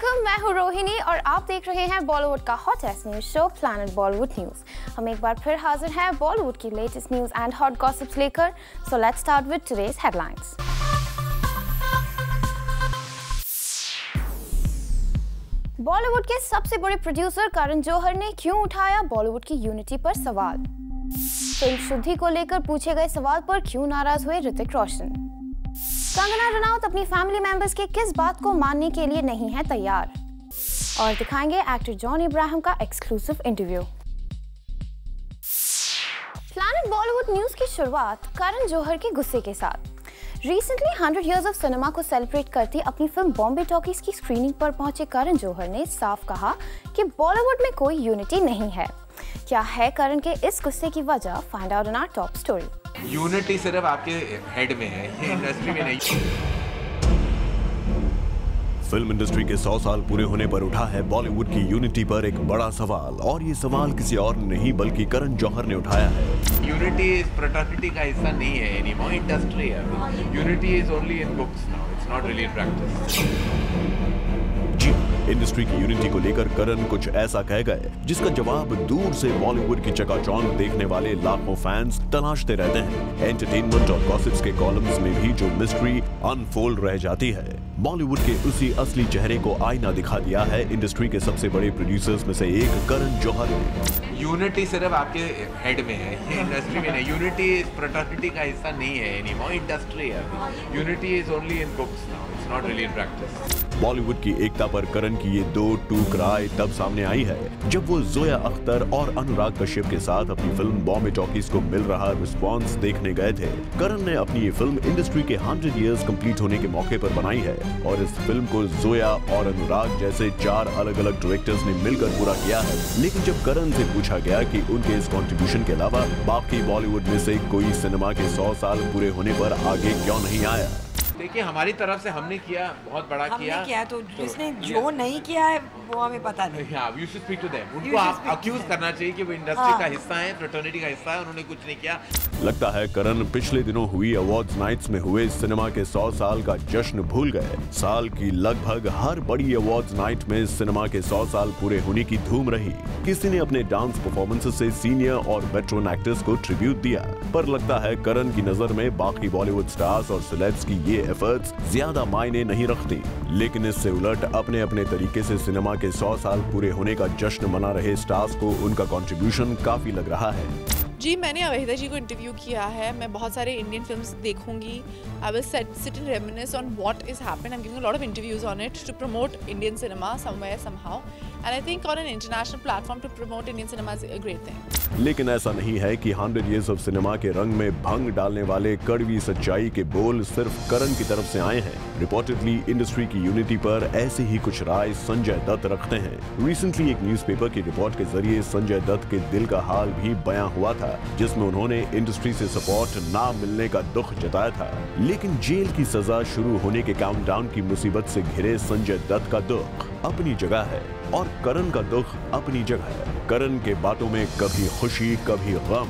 Welcome, मैं हूँ रोहिणी और आप देख रहे हैं बॉलीवुड का hottest news show Planet Bollywood news. हम एक बार फिर हाजिर हैं बॉलीवुड की latest news and hot gossips लेकर। So let's start with today's headlines. Bollywood के सबसे बड़े प्रोड्यूसर करण जौहर ने क्यों उठाया बॉलीवुड की यूनिटी पर सवाल। फिल्म शुद्धि को लेकर पूछे गए सवाल पर क्यों नाराज हुए ऋतिक रोशन। कंगना रनौत अपनी फैमिली मेंबर्स के किस बात को मानने के लिए नहीं है तैयार। और दिखाएंगे एक्टर जॉन इब्राहिम का exclusive interview. Planet Bollywood news की शुरुआत करण जौहर के गुस्से के साथ। रिसेंटली 100 इयर्स ऑफ सिनेमा को सेलिब्रेट करती अपनी फिल्म बॉम्बे टॉकीज की स्क्रीनिंग पर पहुंचे करण जौहर ने साफ कहा कि बॉलीवुड में कोई यूनिटी नहीं है। क्या है करण के इस गुस्से की वजह? Find out in our top story. Unity सिर्फ आपके हेड में है, ये इंडस्ट्री में नहीं। फिल्म इंडस्ट्री के 100 साल पूरे होने पर उठा है बॉलीवुड की यूनिटी पर एक बड़ा सवाल, और ये सवाल किसी और नहीं बल्कि करण जौहर ने उठाया है। यूनिटी इस फ्रेटर्निटी का हिस्सा नहीं है एनीमोर, इंडस्ट्री है। Unity is only in books now, it's not really in practice. जी, इंडस्ट्री की यूनिटी को लेकर करण कुछ ऐसा कह गए जिसका जवाब दूर से बॉलीवुड की चकाचौंध देखने वाले लाखों फैंस तलाशते रहते हैं। एंटरटेनमेंट और गॉसिप्स के कॉलम्स में भी जो मिस्ट्री अनफोल्ड रह जाती है, बॉलीवुड के उसी असली चेहरे को आईना दिखा दिया है इंडस्ट्री के सबसे बड़े प्रोड्यूसर्स में से एक करण जौहर ने। यूनिटी सिर्फ आपके हेड में है, ये इंडस्ट्री में नहीं। यूनिटी इस फ्रेटर्निटी का हिस्सा नहीं है एनीमोर, इंडस्ट्री है। Unity is only in books now, it's not really in practice. Bollywood की एकता पर करण की ये दो टूक राय तब सामने आई है जब वो जोया अख्तर और अनुराग कश्यप के साथ अपनी फिल्म बॉम्बे टॉकीज को मिल रहा रिस्पांस देखने गए थे। करण ने अपनी ये फिल्म इंडस्ट्री के 100 इयर्स कंप्लीट होने के मौके पर बनाई है और इस फिल्म को जोया और अनुराग जैसे 4 अलग-अलग डायरेक्टर्स ने मिलकर पूरा किया है। लेकिन जब करण से पूछा गया कि उनके इस कंट्रीब्यूशन के अलावा बाकी बॉलीवुड में से कोई सिनेमा के 100 साल पूरे होने पर आगे क्यों नहीं आया। देखिए, हमारी तरफ से हमने किया, बहुत बड़ा किया तो जिसने जो नहीं किया है वो हमें पता नहीं। You should speak to them. उनको आप अक्यूज करना चाहिए कि वो इंडस्ट्री का हिस्सा है, फ्रेटर्निटी का हिस्सा है, उन्होंने कुछ नहीं किया। लगता है करण पिछले दिनों हुई अवार्ड्स नाइट्स में हुए सिनेमा के 100 साल का जश्न भूल गए। साल की लगभग हर बड़ी अवार्ड्स नाइट में सिनेमा के 100 साल पूरे होने की धूम रही। किसी ने अपने डांस परफॉर्मेंसेस से सीनियर और वेटरन एक्टर्स को ट्रिब्यूट दिया, पर लगता है करण की नजर में बाकी बॉलीवुड स्टार्स और सेलेब्स की ये एफर्ट्स ज्यादा मायने नहीं रखती। लेकिन इससे उलट अपने अपने तरीके से सिनेमा के 100 साल पूरे होने का जश्न मना रहे स्टार्स को उनका कंट्रीब्यूशन काफी लग रहा है। जी, मैंने अवहिता जी को इंटरव्यू किया है। मैं बहुत सारे इंडियन फिल्म्स देखूंगी। I will sit and reminisce on what is happened. I am giving a lot of interviews on it to promote Indian cinema somewhere somehow, and I think on an international platform to promote Indian cinema is a great thing. लेकिन ऐसा नहीं है कि 100 years of cinema के रंग में भंग डालने वाले कड़वी सच्चाई के बोल सिर्फ करण की तरफ से आए हैं। रिपोर्टेडली इंडस्ट्री की यूनिटी पर ऐसे ही कुछ राय संजय दत्त रखते हैं। रिसेंटली एक न्यूज़पेपर की रिपोर्ट के जरिए संजय दत्त के दिल का हाल भी बयां हुआ था, जिसमें उन्होंने इंडस्ट्री से सपोर्ट ना मिलने का दुख जताया था। लेकिन जेल की सजा शुरू होने के काउंटडाउन की मुसीबत से घिरे संजय दत्त का दुख अपनी जगह है और करण का दुख अपनी जगह है। करण के बातों में कभी खुशी कभी गम,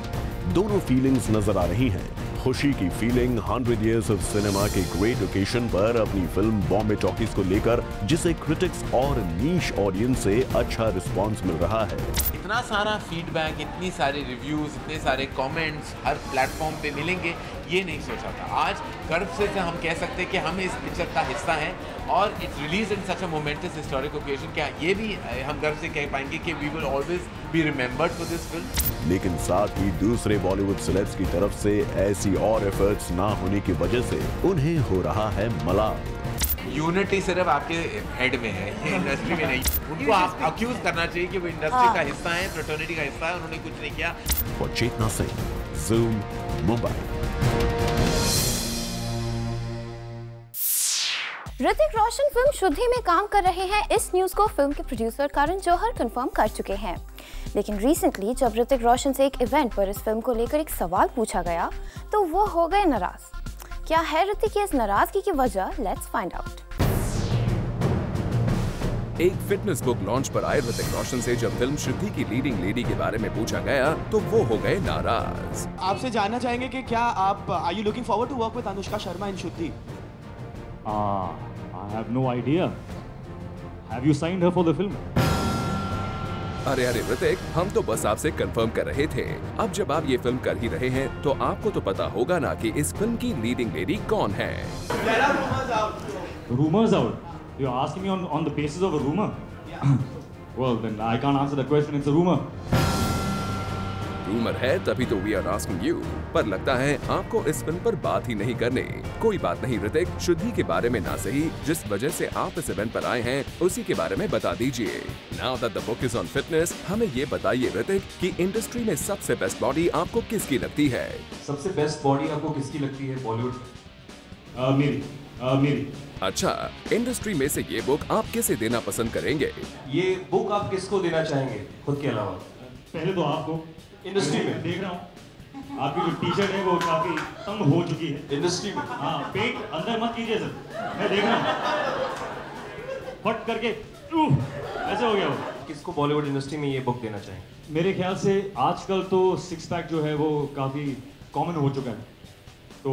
दोनों फीलिंग्स नजर आ रही हैं। खुशी की फीलिंग 100 इयर्स ऑफ सिनेमा के ग्रेट ओकेशन पर अपनी फिल्म बॉम्बे टॉकीज को लेकर, जिसे क्रिटिक्स और नीश ऑडियंस से अच्छा रिस्पांस मिल रहा है। इतना सारा फीडबैक, इतनी सारे रिव्यूज, इतने सारे कमेंट्स हर प्लेटफॉर्म पे मिलेंगे, ये नहीं सोचा था। आज गर्व से हम कह सकते हैं कि हम इस पिक्चर का हिस्सा हैं और it's release in such a momentous historic occasion. क्या ये भी हम गर्व से कह पाएंगे कि we will always be remembered for this film. लेकिन साथ ही दूसरे बॉलीवुड सेलेब्स की तरफ से ऐसी और एफर्ट्स ना होने की वजह से उन्हें हो रहा है मलाल। यूनिटी सिर्फ आपके हेड में है, ये इंडस्ट्री में नहीं। उनको आप अक्यूज करना चाहिए कि वो इंडस्ट्री का हिस्सा है, फ्रेटर्निटी का हिस्सा है, उन्होंने कुछ नहीं किया। और चेतना सिंह, ज़ूम, मुंबई। ऋतिक रोशन फिल्म शुद्धि में काम कर रहे हैं, इस न्यूज को फिल्म के प्रोड्यूसर करण जौहर कंफर्म कर चुके हैं। लेकिन रिसेंटली जब ऋतिक रोशन से एक इवेंट पर इस फिल्म को लेकर एक सवाल पूछा गया तो वो हो गए नाराज। क्या है ऋतिक की इस नाराजगी की वजह? Let's find out. एक फिटनेस बुक लॉन्च पर आए ऋतिक रोशन से जब फिल्म शुद्धि की लीडिंग लेडी के बारे में पूछा गया तो वो हो गए नाराज। आपसे जानना चाहेंगे कि क्या आप are you looking forward to work with Anushka Sharma in Shuddhi? I have no idea. Have you signed her for the film? अरे ऋतिक, हम तो बस आपसे कंफर्म कर रहे थे। अब जब आप ये फिल्म कर ही रहे हैं तो आपको तो पता होगा ना कि इस फिल्म की लीडिंग लेडी कौन है। Rumors out? You're asking me on the basis of a rumor? Well, then I can't answer that question. It's a rumor. Rumour है तभी तो वी आर आस्किंग यू। पर लगता है आपको इस फिल्म पर बात ही नहीं करनी। कोई बात नहीं ऋतिक, शुद्धि के बारे में ना सही, जिस वजह से आप इस इवेंट पर आए हैं उसी के बारे में बता दीजिए। Now that the book is on fitness, हमें ये बताइए ऋतिक कि इंडस्ट्री में सबसे बेस्ट बॉडी आपको किसकी लगती है? सबसे बेस्ट बॉडी आपको किसकी लगती है बॉलीवुड में? मेरी। अच्छा, इंडस्ट्री में से ये बुक आप किसे देना पसंद करेंगे? ये बुक आप किसको देना चाहेंगे खुद के अलावा? पहले तो आपको। इंडस्ट्री में देख रहा हूँ आपकी जो टी शर्ट है वो काफी तंग हो चुकी है। इंडस्ट्री में? हाँ, पेट अंदर मत कीजिए सर, मैं देख रहा हूँ। फट करके ऐसे हो गया वो। किसको बॉलीवुड इंडस्ट्री में ये बुक देना चाहेंगे? मेरे ख्याल से आजकल तो सिक्स पैक जो है वो काफी कॉमन हो चुका है, तो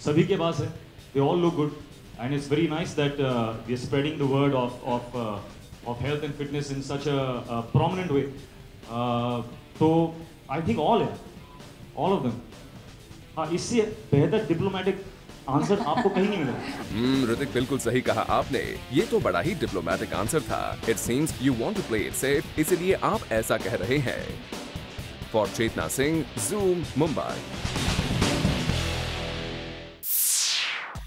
सभी के पास है। They all look good and it's very nice that we are spreading the word of health and fitness in such a prominent way. तो I think all of them. हाँ, इससे बेहतर डिप्लोमेटिक आंसर आपको कहीं नहीं मिलेगा। ऋतिक, बिल्कुल सही कहा आपने। ये तो बड़ा ही डिप्लोमेटिक आंसर था। It seems you want to play it safe, इसलिए आप ऐसा कह रहे हैं। For Chetna Singh, Zoom, Mumbai.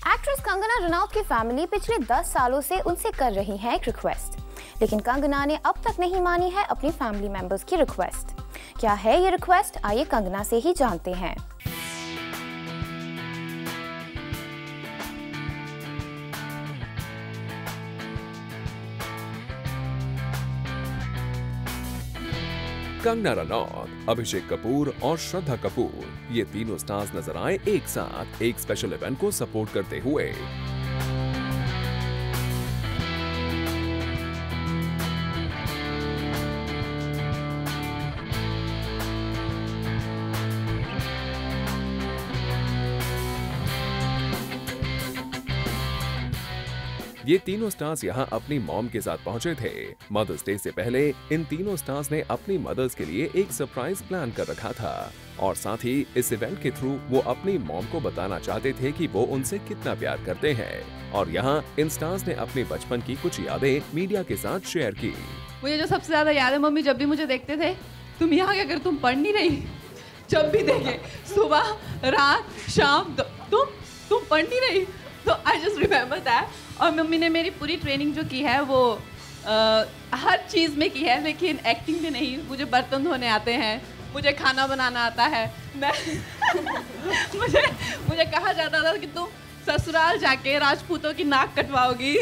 Actress Kangana Ranaut की फैमिली पिछले 10 सालों से उनसे कर रही है एक रिक्वेस्ट, लेकिन कंगना ने अब तक नहीं मानी है अपनी फैमिली मेंबर्स की रिक्वेस्ट। क्या है ये रिक्वेस्ट, आइए कंगना से ही जानते हैं। कंगना रनौत, अभिषेक कपूर और श्रद्धा कपूर, ये तीनों स्टार्स नजर आए एक साथ एक स्पेशल इवेंट को सपोर्ट करते हुए। ये तीनों स्टार्स यहाँ अपनी मॉम के साथ पहुंचे थे। मदर्स डे से पहले इन तीनों स्टार्स ने अपनी मदर्स के लिए एक सरप्राइज प्लान कर रखा था और साथ ही इस इवेंट के थ्रू वो अपनी मॉम को बताना चाहते थे कि वो उनसे कितना प्यार करते हैं। और यहाँ इन स्टार्स ने अपने बचपन की कुछ यादें मीडिया के साथ शेयर की। मुझे जो सबसे ज्यादा याद है, मम्मी जब भी मुझे देखते थे, तुम यहाँ क्या कर, तुम पढ़ नहीं रही? जब भी देखे सुबह रात शाम तुम पढ़ नहीं रही। तो आई जस्ट रिमेम्बर दैट। और मम्मी ने मेरी पूरी ट्रेनिंग जो की है वो हर चीज़ में की है, लेकिन एक्टिंग में नहीं। मुझे बर्तन धोने आते हैं, मुझे खाना बनाना आता है। मैं मुझे कहा जाता था कि तुम ससुराल जाके राजपूतों की नाक कटवाओगी।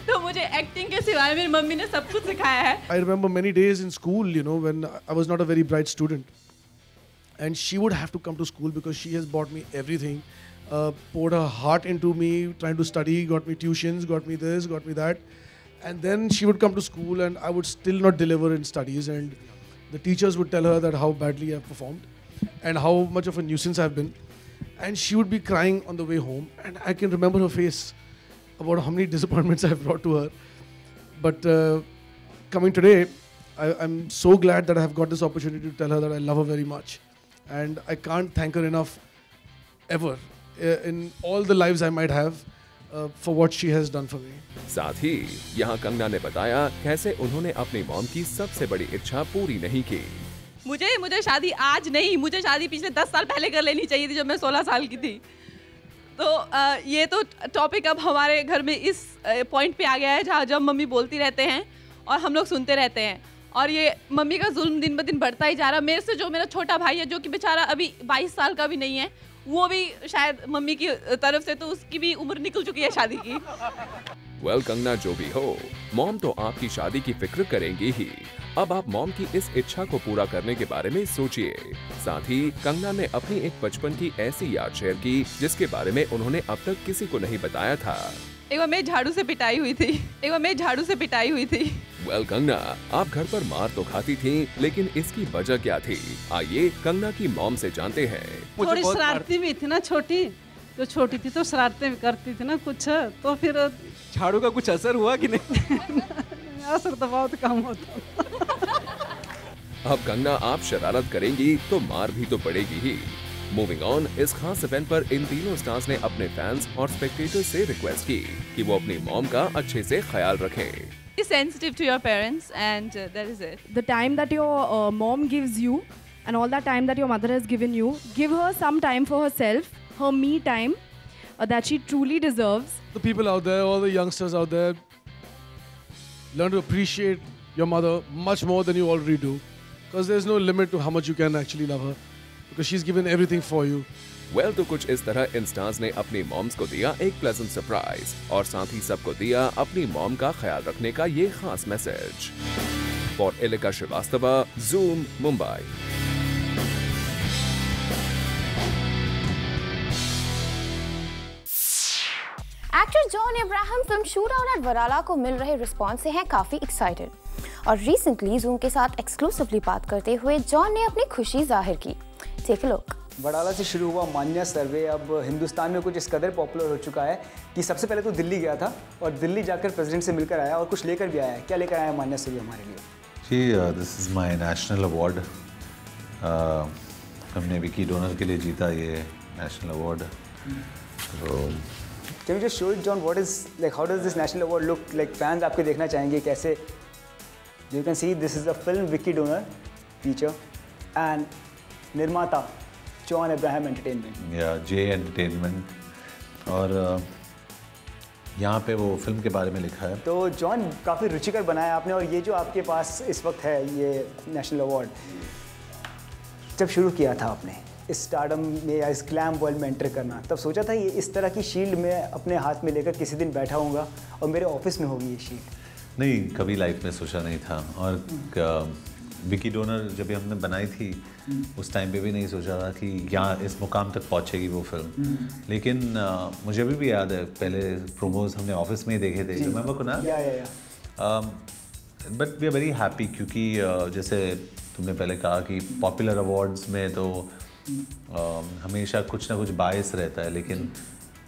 तो मुझे एक्टिंग के सिवाय मेरी मम्मी ने सब कुछ सिखाया है। I remember many days in school, you know, when I was not a very bright student, and she would have to come to school because she has bought me everything. Poured her heart into me, trying to study, got me tuitions, got me this, got me that. And then she would come to school and I would still not deliver in studies, and the teachers would tell her that how badly I've performed and how much of a nuisance I've been. And she would be crying on the way home, and I can remember her face about how many disappointments I've brought to her. But coming today, I'm so glad that I have got this opportunity to tell her that I love her very much. And I can't thank her enough ever. In all the lives I might have for what she has done for me. साथ ही यहाँ कंगना ने बताया कैसे उन्होंने अपनी mom की सबसे बड़ी इच्छा पूरी नहीं की। मुझे शादी आज नहीं, मुझे शादी पिछले 10 साल पहले कर लेनी चाहिए थी, जब मैं 16 साल की थी। तो ये तो टॉपिक अब हमारे घर में इस पॉइंट पे आ गया है जहाँ जब मम्मी बोलती रहते हैं और हम लोग सुनते रहते हैं, और ये मम्मी का जुल्म दिन ब दिन बढ़ता ही जा रहा। मेरे से जो मेरा छोटा भाई है, जो कि बेचारा अभी 22 साल का भी नहीं है, वो भी शायद मम्मी की तरफ से तो उसकी भी उम्र निकल चुकी है शादी की। वेल कंगना, जो भी हो, मॉम तो आपकी शादी की फिक्र करेंगी ही। अब आप मॉम की इस इच्छा को पूरा करने के बारे में सोचिए। साथ ही कंगना ने अपनी एक बचपन की ऐसी याद शेयर की जिसके बारे में उन्होंने अब तक किसी को नहीं बताया था। एक बार मैं झाड़ू से पिटाई हुई थी। वेल कंगना, आप घर पर मार तो खाती थी, लेकिन इसकी वजह क्या थी? आइए कंगना की मॉम से जानते हैं। थोड़ी शरारती भी थी ना छोटी, जो छोटी थी तो शरारतें करती थी ना कुछ, तो फिर झाड़ू का कुछ असर हुआ कि नहीं? असर तो बहुत कम होता। अब कंगना आप शरारत करेंगी तो मार भी तो पड़ेगी ही। मूविंग ऑन, इस खास इवेंट पर इन तीनों स्टार्स ने अपने फैंस और स्पेक्टेटर्स से रिक्वेस्ट की कि वो अपनी मॉम का अच्छे से ख्याल रखें। Be sensitive to your parents, and that is it. The time that your mom gives you and all that time that your mother has given you, give her some time for herself, her me time that she truly deserves. The people out there, all the youngsters out there, learn to appreciate your mother much more than you already do, because there's no limit to how much you can actually love her, because she's given everything for you. Well, तो कुछ इस तरह इन stars ने अपनी moms को दिया एक pleasant surprise और साथ ही सबको दिया अपनी मॉम का ख्याल रखने का ये खास message. For Ilika Shrivastava, Zoom, Mumbai. Actor John Abraham film shoot out at Wadala को मिल रहे रिस्पॉन्स से हैं काफी एक्साइटेड और रिसेंटली जूम के साथ एक्सक्लूसिवली बात करते हुए जॉन ने अपनी खुशी जाहिर की। Take a look. वडाला से शुरू हुआ मान्या सर्वे अब हिंदुस्तान में कुछ इस कदर पॉपुलर हो चुका है कि सबसे पहले तो दिल्ली गया था और दिल्ली जाकर प्रेसिडेंट से मिलकर आया और कुछ लेकर भी आया है। क्या लेकर आया मान्या सर्वे हमारे लिए? जी, this is my national award. हमने विकी डोनर के लिए जीता ये national award. Can you just show it, John? What is like? How does this national award look like? Fans आपके देखना चाहेंगे कैसे? You can see this is a film Vicky Donor feature and निर्माता जॉन अब्राहम एंटरटेनमेंट। या जे entertainment. और यहाँ पे वो फिल्म के बारे में लिखा है। तो जॉन काफ़ी रुचिकर बनाया आपने और ये जो आपके पास इस वक्त है ये नेशनल अवार्ड, जब शुरू किया था आपने इस स्टारडम में या इस ग्लैम वर्ल्ड में एंटर करना, तब सोचा था ये इस तरह की शील्ड में अपने हाथ में लेकर किसी दिन बैठा हूँगा और मेरे ऑफिस में होगी ये शील्ड? नहीं, कभी लाइफ में सोचा नहीं था। और विकी डोनर जब हमने बनाई थी उस टाइम पे भी नहीं सोचा था कि यहाँ इस मुकाम तक पहुँचेगी वो फिल्म। लेकिन मुझे अभी भी याद है पहले प्रोमोज हमने ऑफिस में ही देखे थे, रिमेंबर को ना? But we are very happy क्योंकि जैसे तुमने पहले कहा कि पॉपुलर अवार्ड्स में तो हमेशा कुछ ना कुछ बायस रहता है, लेकिन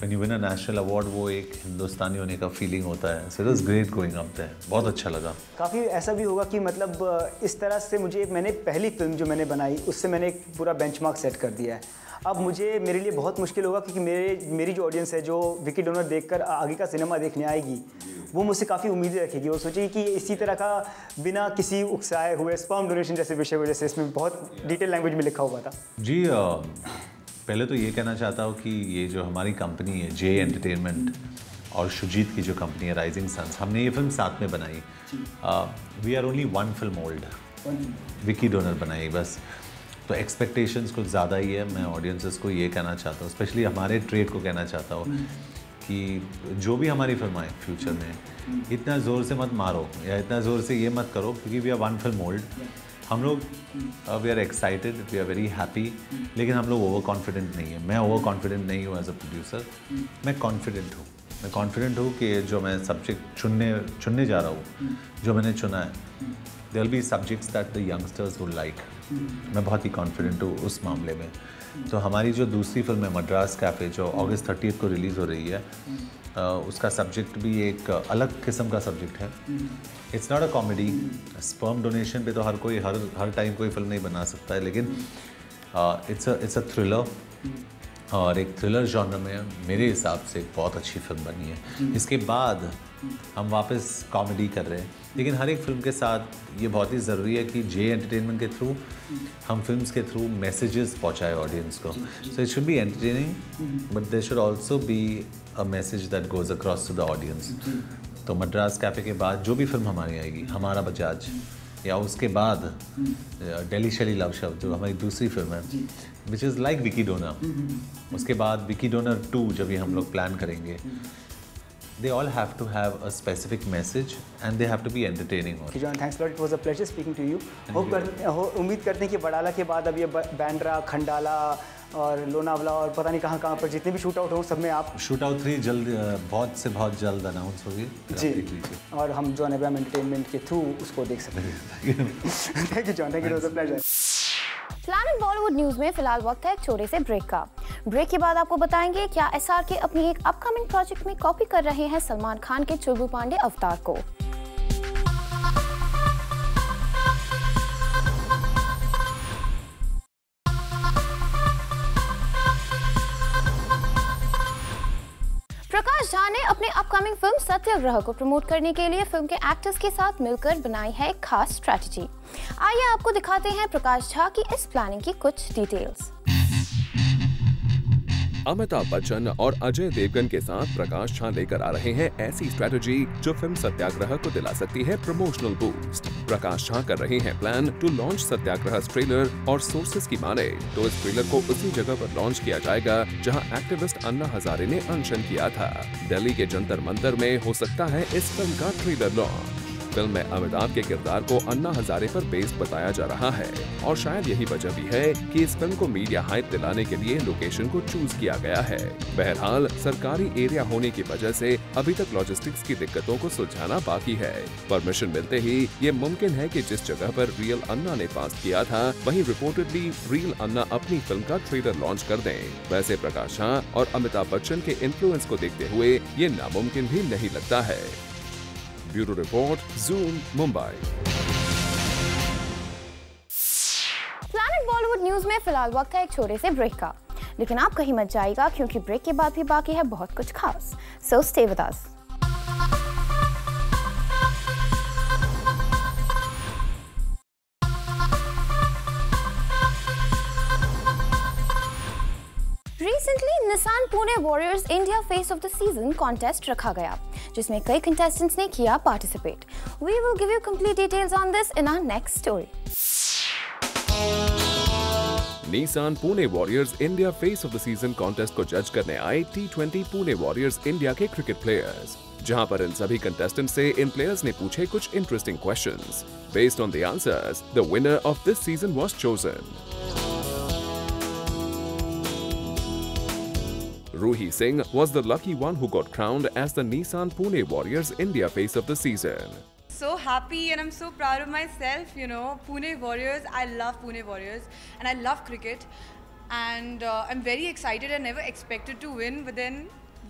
when you win a national award वो एक हिंदुस्तानी होने का फीलिंग होता है। So it was great going up there, बहुत अच्छा लगा। काफ़ी ऐसा भी होगा कि मतलब इस तरह से मैंने पहली फिल्म जो मैंने बनाई उससे मैंने एक पूरा बेंचमार्क सेट कर दिया है। अब मेरे लिए बहुत मुश्किल होगा क्योंकि मेरी जो ऑडियंस है जो विकी डोनर देखकर आगे का सिनेमा देखने आएगी वो मुझसे काफ़ी उम्मीदें रखेगी। वो सोचेगी कि इसी तरह का बिना किसी उकसाए हुए स्पर्म डोनेशन जैसे विषय को, जैसे इसमें बहुत डिटेल लैंग्वेज में लिखा हुआ था। जी, पहले तो ये कहना चाहता हूँ कि ये जो हमारी कंपनी है जे एंटरटेनमेंट और शुजीत की जो कंपनी है राइजिंग सन्स, हमने ये फिल्म साथ में बनाई। We are only one film old, Vicky Donor बनाई बस। तो एक्सपेक्टेशंस कुछ ज़्यादा ही है। मैं ऑडियंसेस को ये कहना चाहता हूँ, स्पेशली हमारे ट्रेड को कहना चाहता हूँ कि जो भी हमारी फिल्म आए फ्यूचर में इतना ज़ोर से मत मारो या इतना ज़ोर से ये मत करो क्योंकि we are one film old. हम लोग we are excited, we are very happy, लेकिन हम लोग ओवर कॉन्फिडेंट नहीं है। मैं ओवर कॉन्फिडेंट नहीं हूँ एज अ प्रोड्यूसर, मैं कॉन्फिडेंट हूँ। मैं कॉन्फिडेंट हूँ कि जो मैं सब्जेक्ट चुनने जा रहा हूँ, जो मैंने चुना है, there will be subjects that the youngsters would like. मैं बहुत ही कॉन्फिडेंट हूँ उस मामले में। तो हमारी जो दूसरी फिल्म है मद्रास कैफ़े जो अगस्त 30 को रिलीज़ हो रही है, उसका सब्जेक्ट भी एक अलग किस्म का सब्जेक्ट है। It's not a comedy. Sperm donation पे तो हर टाइम कोई फिल्म नहीं बना सकता है, लेकिन इट्स अ थ्रिलर और एक थ्रिलर जॉनर में मेरे हिसाब से एक बहुत अच्छी फिल्म बनी है। इसके बाद हम वापस कॉमेडी कर रहे हैं, लेकिन हर एक फिल्म के साथ ये बहुत ही ज़रूरी है कि जे एंटरटेनमेंट के थ्रू हम फिल्म्स के थ्रू मैसेजेस पहुंचाए ऑडियंस को। So it should be entertaining but there should also be a message that goes across to the audience. तो मद्रास कैफ़े के बाद जो भी फिल्म हमारी आएगी, हमारा बजाज, या उसके बाद दिल्ली शैली लव शव जो हमारी दूसरी फिल्म है which is like Vicky donor, उसके बाद विकी डोनर 2 जब ये हम लोग प्लान करेंगे, they all have to have a specific message and they have to be entertaining. John, thanks a lot. It was a pleasure speaking to you. उम्मीद करते हैं कि वडाला के बाद अब ये बैंड्रा, खंडाला और लोनावला और पता नहीं कहाँ पर जितने भी शूट आउट हों सब में आप शूट आउट 3 जल्द बहुत से बहुत जल्द अनाउंस होगी जी, और हम जॉन अब्राहम एंटरटेनमेंट के थ्रू उसको देख सकते हैं। Thank you John, thank you, it was a pleasure. Planet Bollywood news में फिलहाल वक्त है एक छोटे से ब्रेक का। ब्रेक के बाद आपको बताएंगे क्या SRK अपनी एक अपकमिंग प्रोजेक्ट में कॉपी कर रहे हैं सलमान खान के चुलबुल पांडे अवतार को। प्रकाश झा ने अपने अपकमिंग फिल्म सत्याग्रह को प्रमोट करने के लिए फिल्म के एक्टर्स के साथ मिलकर बनाई है एक खास स्ट्रैटेजी। आइए आपको दिखाते हैं प्रकाश झा की इस प्लानिंग की कुछ डिटेल्स। अमिताभ बच्चन और अजय देवगन के साथ प्रकाश झा लेकर आ रहे हैं ऐसी स्ट्रैटेजी जो फिल्म सत्याग्रह को दिला सकती है प्रमोशनल बूस्ट। प्रकाश झा कर रहे हैं plan to launch Satyagraha trailer और सोर्सेज की माने तो इस ट्रेलर को उसी जगह पर लॉन्च किया जाएगा जहां एक्टिविस्ट अन्ना हजारे ने अनशन किया था। दिल्ली के जंतर मंतर में हो सकता है इस फिल्म का ट्रेलर लॉन्च। फिल्म में अमिताभ के किरदार को अन्ना हजारे पर बेस्ड बताया जा रहा है और शायद यही वजह भी है कि इस फिल्म को मीडिया हाइप दिलाने के लिए लोकेशन को चूज किया गया है। बहरहाल सरकारी एरिया होने की वजह से अभी तक लॉजिस्टिक्स की दिक्कतों को सुलझाना बाकी है। परमिशन मिलते ही ये मुमकिन है कि जिस जगह पर रियल अन्ना ने फास्ट किया था वहीं रिपोर्टेडली रियल अन्ना अपनी फिल्म का ट्रेलर लॉन्च कर दें। वैसे प्रकाश झा और अमिताभ बच्चन के इन्फ्लुएंस को देखते हुए ये नामुमकिन भी नहीं लगता है। Bureau report, zoom, Mumbai. Planet Bollywood news में फिलहाल वक्त है एक छोटे से ब्रेक का, लेकिन आप कहीं मत जाइएगा क्योंकि ब्रेक के बाद भी बाकी है बहुत कुछ खास। So stay with us. Recently Nissan Pune warriors India face of the season contest रखा गया जिसमें कई कंटेस्टेंट्स ने किया participate. We will give you complete details on this in our next story. Nissan Pune warriors India face of the season contest को जज करने आए T20 पुणे वॉरियर्स इंडिया के क्रिकेट प्लेयर्स, जहां पर इन सभी कंटेस्टेंट्स से इन प्लेयर्स ने पूछे कुछ interesting questions. Based on the answers, the winner of this season was chosen. Ruhi Singh was the lucky one who got crowned as the Nissan Pune Warriors India face of the season. So happy and I'm so proud of myself, you know, Pune Warriors, I love Pune Warriors and I love cricket and I'm very excited. I never expected to win, but then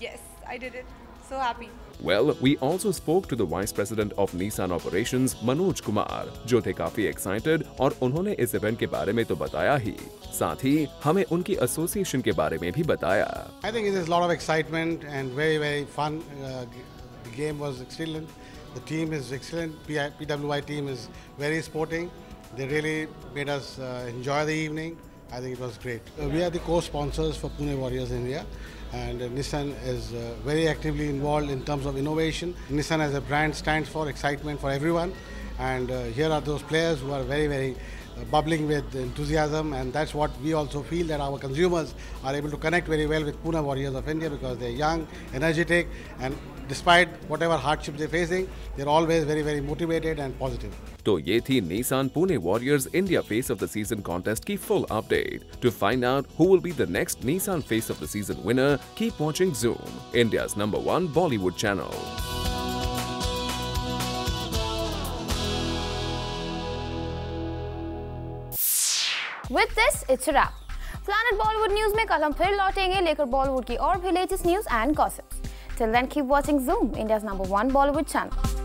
yes, I did it. So happy. Well, we also spoke to the Vice President of Nissan Operations, Manoj Kumar, जो थे काफी excited और उन्होंने इस event के बारे में तो बताया ही, साथ ही हमें उनकी एसोसिएशन के बारे में भी बताया। I think it is a lot of excitement and very fun. The game was excellent. The team is excellent. PWI team is very sporting. They really made us enjoy the evening. I think it was great. We are the co-sponsors for Pune Warriors India. And Nissan is very actively involved in terms of innovation. Nissan as a brand stands for excitement for everyone, and here are those players who are very bubbling with enthusiasm, and that's what we also feel, that our consumers are able to connect very well with Pune Warriors of India because they're young, energetic, and despite whatever hardships they're facing, they're always very motivated and positive. तो ये थी Nissan Pune warriors India face of the season contest की full update. To find out who will be the next Nissan face of the season winner, keep watching Zoom, India's number 1 Bollywood channel. With this, it's a wrap. Planet Bollywood News में कल हम फिर लौटेंगे लेकर बॉलीवुड की और भी latest news and gossips. Till then, keep watching Zoom, India's number 1 Bollywood channel.